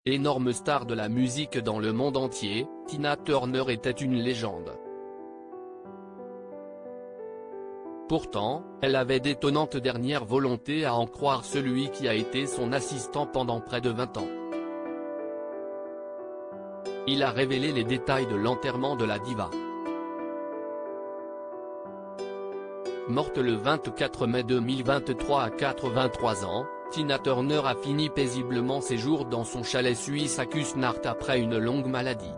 Énorme star de la musique dans le monde entier, Tina Turner était une légende. Pourtant, elle avait d'étonnantes dernières volontés à en croire celui qui a été son assistant pendant près de 20 ans. Il a révélé les détails de l'enterrement de la diva. Morte le 24 mai 2023 à 83 ans, Tina Turner a fini paisiblement ses jours dans son chalet suisse à Cusnart après une longue maladie.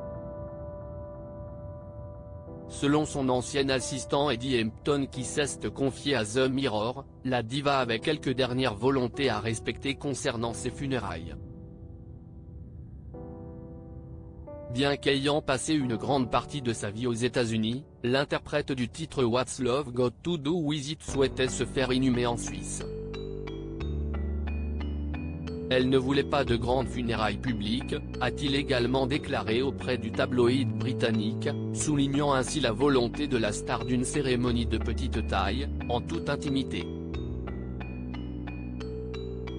Selon son ancien assistant Eddie Hampton qui s'est confié à The Mirror, la diva avait quelques dernières volontés à respecter concernant ses funérailles. Bien qu'ayant passé une grande partie de sa vie aux États-Unis, l'interprète du titre What's Love Got to Do With It souhaitait se faire inhumer en Suisse. Elle ne voulait pas de grandes funérailles publiques, a-t-il également déclaré auprès du tabloïd britannique, soulignant ainsi la volonté de la star d'une cérémonie de petite taille, en toute intimité.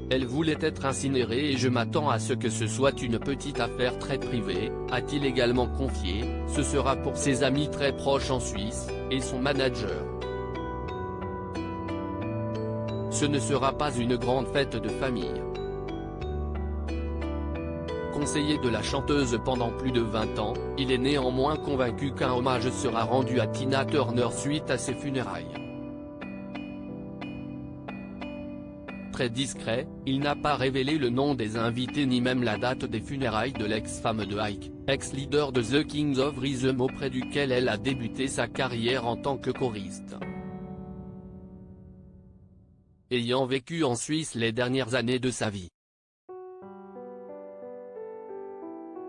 Elle voulait être incinérée et je m'attends à ce que ce soit une petite affaire très privée, a-t-il également confié, ce sera pour ses amis très proches en Suisse, et son manager. Ce ne sera pas une grande fête de famille. Conseiller de la chanteuse pendant plus de 20 ans, il est néanmoins convaincu qu'un hommage sera rendu à Tina Turner suite à ses funérailles. Très discret, il n'a pas révélé le nom des invités ni même la date des funérailles de l'ex-femme de Ike, ex-leader de The Kings of Rhythm auprès duquel elle a débuté sa carrière en tant que choriste. Ayant vécu en Suisse les dernières années de sa vie,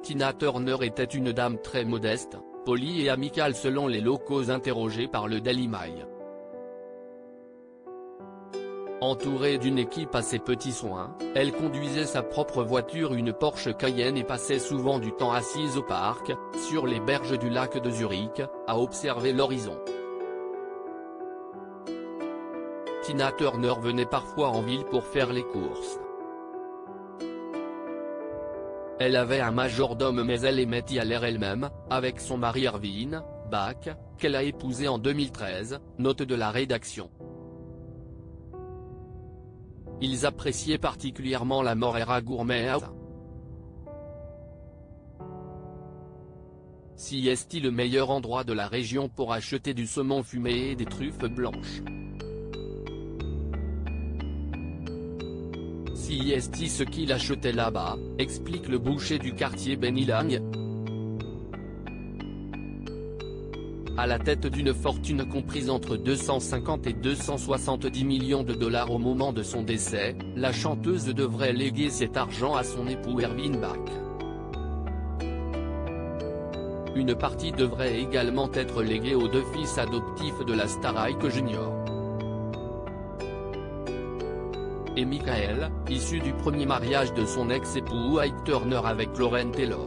Tina Turner était une dame très modeste, polie et amicale selon les locaux interrogés par le Daily Mail. Entourée d'une équipe à ses petits soins, elle conduisait sa propre voiture, une Porsche Cayenne, et passait souvent du temps assise au parc, sur les berges du lac de Zurich, à observer l'horizon. Tina Turner venait parfois en ville pour faire les courses. Elle avait un majordome mais elle aimait y aller elle-même, avec son mari Erwin Bach, qu'elle a épousé en 2013, note de la rédaction. Ils appréciaient particulièrement la Morera Gourmet House. Si est-il le meilleur endroit de la région pour acheter du saumon fumé et des truffes blanches. Si est ce qu'il achetait là-bas, explique le boucher du quartier Benilang. À la tête d'une fortune comprise entre 250 et 270 millions de dollars au moment de son décès, la chanteuse devrait léguer cet argent à son époux Erwin Bach. Une partie devrait également être léguée aux deux fils adoptifs de la star Ike Jr. et Michael, issu du premier mariage de son ex-époux Ike Turner avec Lauren Taylor.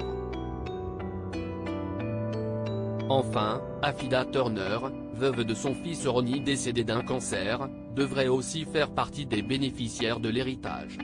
Enfin, Affida Turner, veuve de son fils Ronnie décédé d'un cancer, devrait aussi faire partie des bénéficiaires de l'héritage.